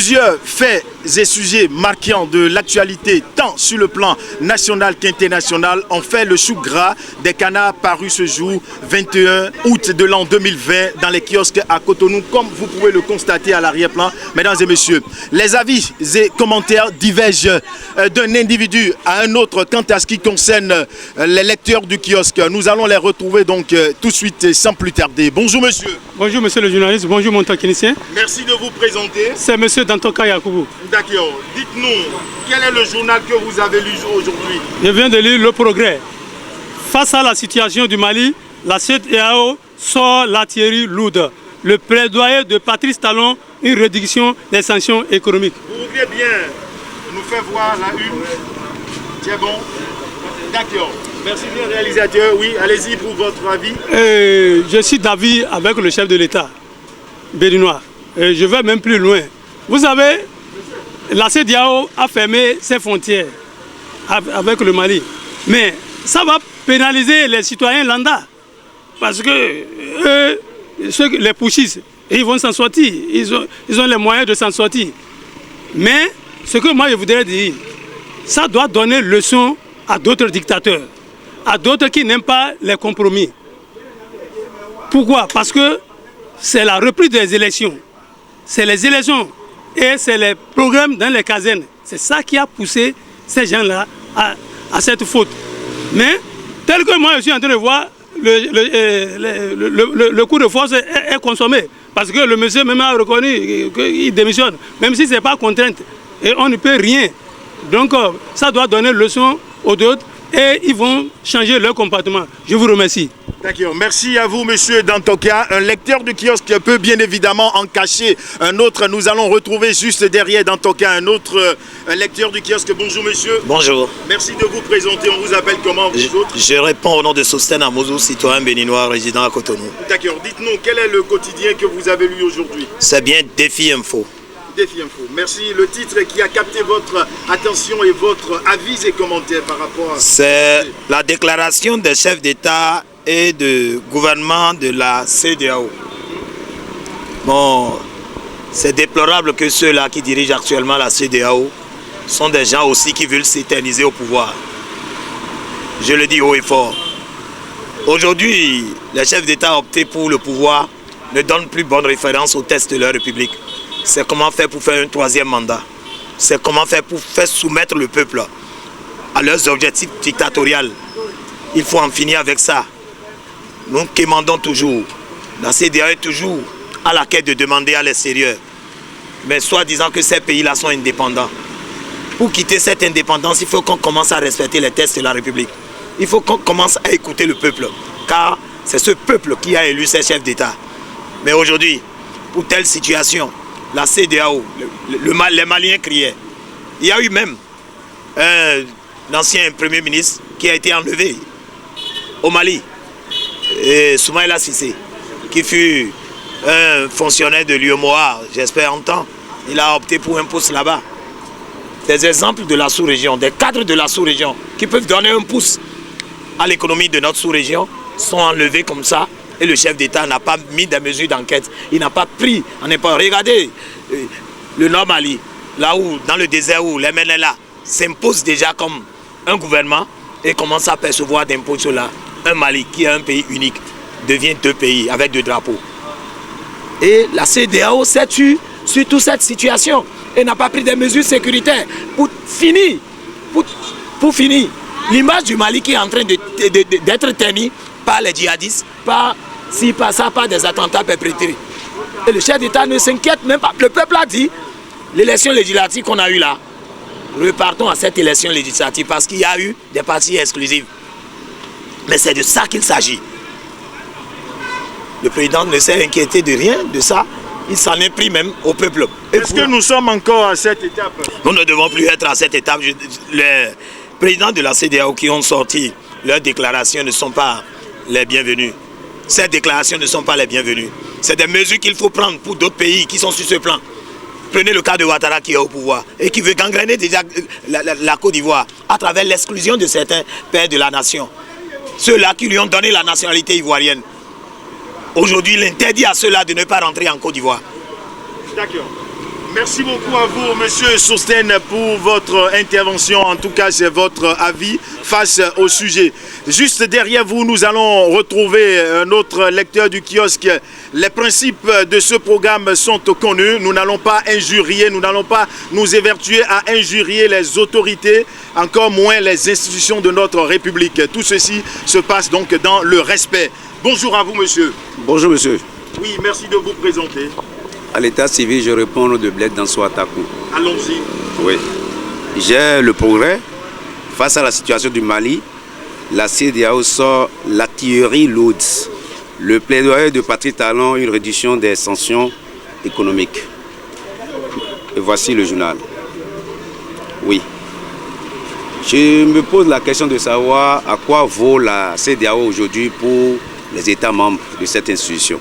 Plusieurs faits et sujets marquants de l'actualité, tant sur le plan national qu'international, ont fait le chou gras des canards parus ce jour 21 août de l'an 2020 dans les kiosques à Cotonou, comme vous pouvez le constater à l'arrière-plan. Mesdames et messieurs, les avis et commentaires divergent d'un individu à un autre quant à ce qui concerne les lecteurs du kiosque. Nous allons les retrouver donc tout de suite sans plus tarder. Bonjour monsieur. Bonjour monsieur le journaliste, bonjour mon technicien. Merci de vous présenter. C'est monsieur Dantoka Yakoubou. D'accord. Dites-nous, quel est le journal que vous avez lu aujourd'hui? Je viens de lire Le Progrès. Face à la situation du Mali, la CEDEAO sort l'artillerie lourde. Le plaidoyer de Patrice Talon, une réduction des sanctions économiques. Vous voudriez bien nous faire voir la une? C'est bon? D'accord. Merci bien réalisateur. Oui, allez-y pour votre avis. Je suis d'avis avec le chef de l'État béninois. Je vais même plus loin. Vous savez, la CEDEAO a fermé ses frontières avec le Mali. Mais ça va pénaliser les citoyens lambda. Parce que les pushistes, ils vont s'en sortir. Ils ont les moyens de s'en sortir. Mais ce que moi je voudrais dire, ça doit donner leçon à d'autres dictateurs, à d'autres qui n'aiment pas les compromis. Pourquoi? Parce que c'est la reprise des élections. C'est les élections et c'est les programmes dans les casernes. C'est ça qui a poussé ces gens-là à cette faute. Mais tel que moi je suis en train de voir, le coup de force est consommé. Parce que le monsieur même a reconnu qu'il démissionne, même si ce n'est pas contrainte. Et on ne peut rien. Donc ça doit donner leçon aux autres et ils vont changer leur comportement. Je vous remercie. D'accord, merci à vous monsieur Dantoka. Un lecteur du kiosque peut bien évidemment en cacher un autre. Nous allons retrouver juste derrière Dantoka un autre lecteur du kiosque. Bonjour monsieur. Bonjour. Merci de vous présenter. On vous appelle comment vous autres? Je réponds au nom de Sosten Amozou, citoyen béninois résident à Cotonou. D'accord, dites-nous quel est le quotidien que vous avez lu aujourd'hui? C'est bien Défi Info. Défi Info. Merci. Le titre qui a capté votre attention et votre avis et commentaires par rapport à... C'est la déclaration des chefs d'État et de gouvernement de la CEDEAO. Bon, c'est déplorable que ceux-là qui dirigent actuellement la CEDEAO sont des gens aussi qui veulent s'éterniser au pouvoir. Je le dis haut et fort. Aujourd'hui, les chefs d'État optés pour le pouvoir ne donnent plus bonne référence aux tests de leur République. C'est comment faire pour faire un troisième mandat. C'est comment faire pour faire soumettre le peuple à leurs objectifs dictatoriaux. Il faut en finir avec ça. Nous quémandons toujours. La CEDEAO est toujours à la quête de demander à l'extérieur. Mais soi-disant que ces pays-là sont indépendants. Pour quitter cette indépendance, il faut qu'on commence à respecter les tests de la République. Il faut qu'on commence à écouter le peuple. Car c'est ce peuple qui a élu ses chefs d'État. Mais aujourd'hui, pour telle situation, la CEDEAO, les Maliens criaient. Il y a eu même un ancien premier ministre qui a été enlevé au Mali, Soumaïla Cissé, qui fut un fonctionnaire de l'UEMOA, j'espère en temps. Il a opté pour un poste là-bas. Des exemples de la sous-région, des cadres de la sous-région qui peuvent donner un pouce à l'économie de notre sous-région sont enlevés comme ça. Et le chef d'État n'a pas mis des mesures d'enquête. Il n'a pas pris. Regardez le Nord Mali, là où, dans le désert où les MNLA s'imposent déjà comme un gouvernement et commence à percevoir d'impôts sur là. Un Mali qui est un pays unique devient deux pays avec deux drapeaux. Et la CEDEAO s'est tue sur toute cette situation et n'a pas pris des mesures sécuritaires pour finir. Pour finir. L'image du Mali qui est en train d'être ternie par les djihadistes, par des attentats perpétrés. Et le chef d'État ne s'inquiète même pas. Le peuple a dit, l'élection législative qu'on a eue là, repartons à cette élection législative parce qu'il y a eu des partis exclusifs. Mais c'est de ça qu'il s'agit. Le président ne s'est inquiété de rien de ça. Il s'en est pris même au peuple. Est-ce que nous sommes encore à cette étape? Nous ne devons plus être à cette étape. Les présidents de la CEDEAO qui ont sorti leurs déclarations ne sont pas les bienvenus. Ces déclarations ne sont pas les bienvenues. C'est des mesures qu'il faut prendre pour d'autres pays qui sont sur ce plan. Prenez le cas de Ouattara qui est au pouvoir et qui veut gangréner déjà la Côte d'Ivoire à travers l'exclusion de certains pères de la nation. Ceux-là qui lui ont donné la nationalité ivoirienne. Aujourd'hui, il interdit à ceux-là de ne pas rentrer en Côte d'Ivoire. D'accord. Merci beaucoup à vous, Monsieur Sosten, pour votre intervention. En tout cas, c'est votre avis face au sujet. Juste derrière vous, nous allons retrouver un autre lecteur du kiosque. Les principes de ce programme sont connus. Nous n'allons pas injurier, nous n'allons pas nous évertuer à injurier les autorités, encore moins les institutions de notre République. Tout ceci se passe donc dans le respect. Bonjour à vous, monsieur. Bonjour, monsieur. Oui, merci de vous présenter. À l'état civil, je réponds au nom de Blaise Dansoa Takou. Allons-y. Oui. J'ai le progrès. Face à la situation du Mali, la CEDEAO sort l'artillerie lourde. Le plaidoyer de Patrice Talon, une réduction des sanctions économiques. Et voici le journal. Oui. Je me pose la question de savoir à quoi vaut la CEDEAO aujourd'hui pour les États membres de cette institution.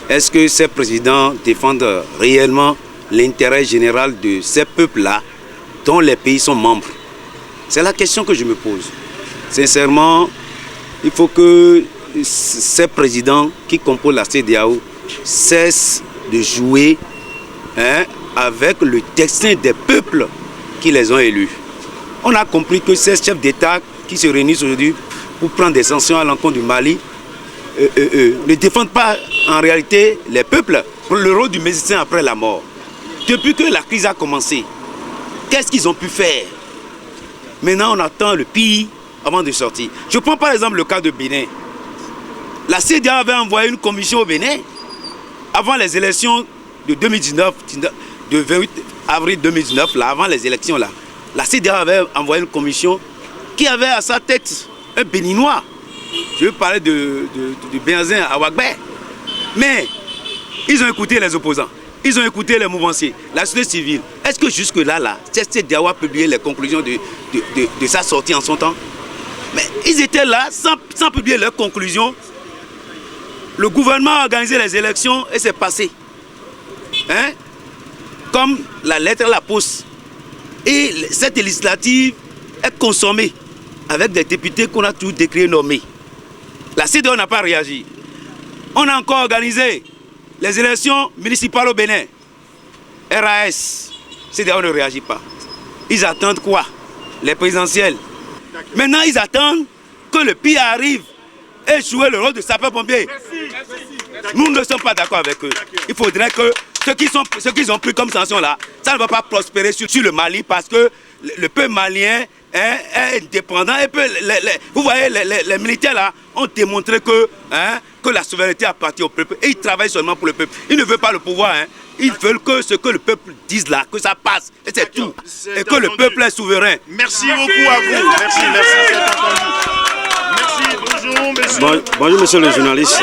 Est-ce que ces présidents défendent réellement l'intérêt général de ces peuples-là dont les pays sont membres? C'est la question que je me pose. Sincèrement, il faut que ces présidents qui composent la CEDEAO cessent de jouer avec le destin des peuples qui les ont élus. On a compris que ces chefs d'État qui se réunissent aujourd'hui pour prendre des sanctions à l'encontre du Mali ne défendent pas en réalité les peuples pour le rôle du médecin après la mort. Depuis que la crise a commencé, qu'est-ce qu'ils ont pu faire? Maintenant, on attend le pire avant de sortir. Je prends par exemple le cas de Bénin. La CEDEAO avait envoyé une commission au Bénin avant les élections de 2019, de 28 avril 2019, là, avant les élections. Là, la CEDEAO avait envoyé une commission qui avait à sa tête un Béninois. Je veux parler de Bénazin Awagbé. Mais ils ont écouté les opposants, ils ont écouté les mouvanciers, la société civile. Est-ce que jusque-là, cette CEDEAO a publié les conclusions de sa sortie en son temps? Mais ils étaient là sans publier leurs conclusions. Le gouvernement a organisé les élections et c'est passé. Comme la lettre à la poste. Et cette législative est consommée avec des députés qu'on a tous décriés nommés. La CEDEAO n'a pas réagi. On a encore organisé les élections municipales au Bénin. RAS. CEDEAO ne réagit pas. Ils attendent quoi? Les présidentielles. Maintenant, ils attendent que le pire arrive et jouer le rôle de sapeur-pompier. Nous ne sommes pas d'accord avec eux. Il faudrait que ce qu'ils ont pris comme sanction là, ça ne va pas prospérer sur le Mali parce que le peuple malien est indépendant. Et vous voyez, les militaires là ont démontré que la souveraineté appartient au peuple. Et ils travaillent seulement pour le peuple. Ils ne veulent pas le pouvoir. Ils veulent que ce que le peuple dise là, que ça passe. Et c'est tout. Et que le peuple est souverain. Merci beaucoup à vous. Merci, c'est entendu. Merci, bonjour monsieur. Bonjour monsieur le journaliste.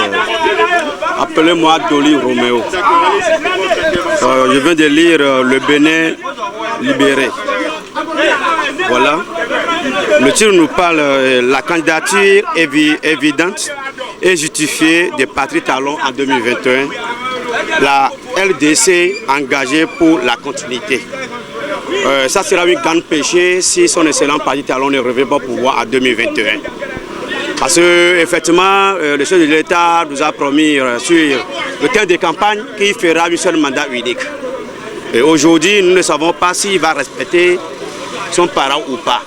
Appelez-moi Dolly Roméo. Je viens de lire Le Bénin libéré. Voilà. Le titre nous parle de la candidature évidente et justifiée de Patrice Talon en 2021. La LDC engagée pour la continuité. Ça sera un grand péché si son excellent Patrice Talon ne revient pas au pouvoir en 2021. Parce que effectivement, le chef de l'État nous a promis sur le terrain de campagne qu'il fera un seul mandat unique. Et aujourd'hui, nous ne savons pas s'il va respecter son parent ou pas.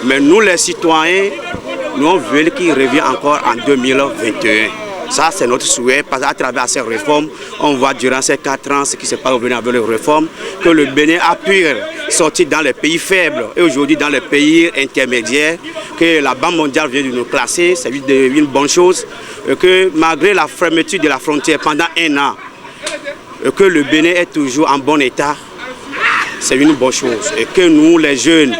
Mais nous, les citoyens, nous voulons qu'il revienne encore en 2021. Ça, c'est notre souhait, parce qu'à travers ces réformes, on voit durant ces 4 ans ce qui se passe avec les réformes, que le Bénin a pu sortir dans les pays faibles et aujourd'hui dans les pays intermédiaires, que la Banque mondiale vient de nous classer, c'est une bonne chose, que malgré la fermeture de la frontière pendant 1 an, que le Bénin est toujours en bon état, c'est une bonne chose. Et que nous, les jeunes,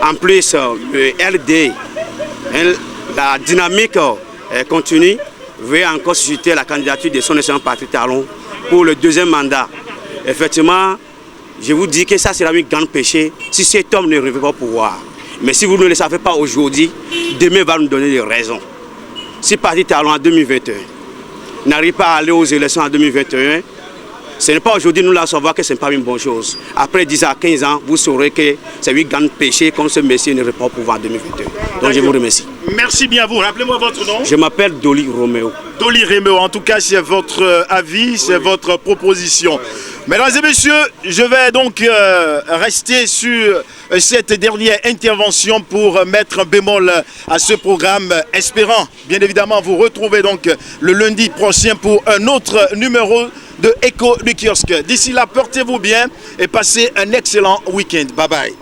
en plus, le LD, la dynamique continue, veut encore susciter la candidature de son excellent Patrice Talon pour le 2e mandat. Effectivement, je vous dis que ça sera un grand péché si cet homme ne revient pas au pouvoir. Mais si vous ne le savez pas aujourd'hui, demain va nous donner des raisons. Si Patrice Talon en 2021 n'arrive pas à aller aux élections en 2021, Ce n'est pas aujourd'hui nous la savoir que ce n'est pas une bonne chose. Après 10 à 15 ans, vous saurez que c'est 8 grands péchés comme ce monsieur ne répond pas au pouvoir en 2021. Donc je vous remercie. Merci bien à vous. Rappelez-moi votre nom. Je m'appelle Dolly Roméo. Dolly Roméo, en tout cas, c'est votre avis, c'est votre proposition. Mesdames et messieurs, je vais donc rester sur cette dernière intervention pour mettre un bémol à ce programme, espérant bien évidemment vous retrouver donc le lundi prochain pour un autre numéro de Écho du Kiosque. D'ici là, portez-vous bien et passez un excellent week-end. Bye bye.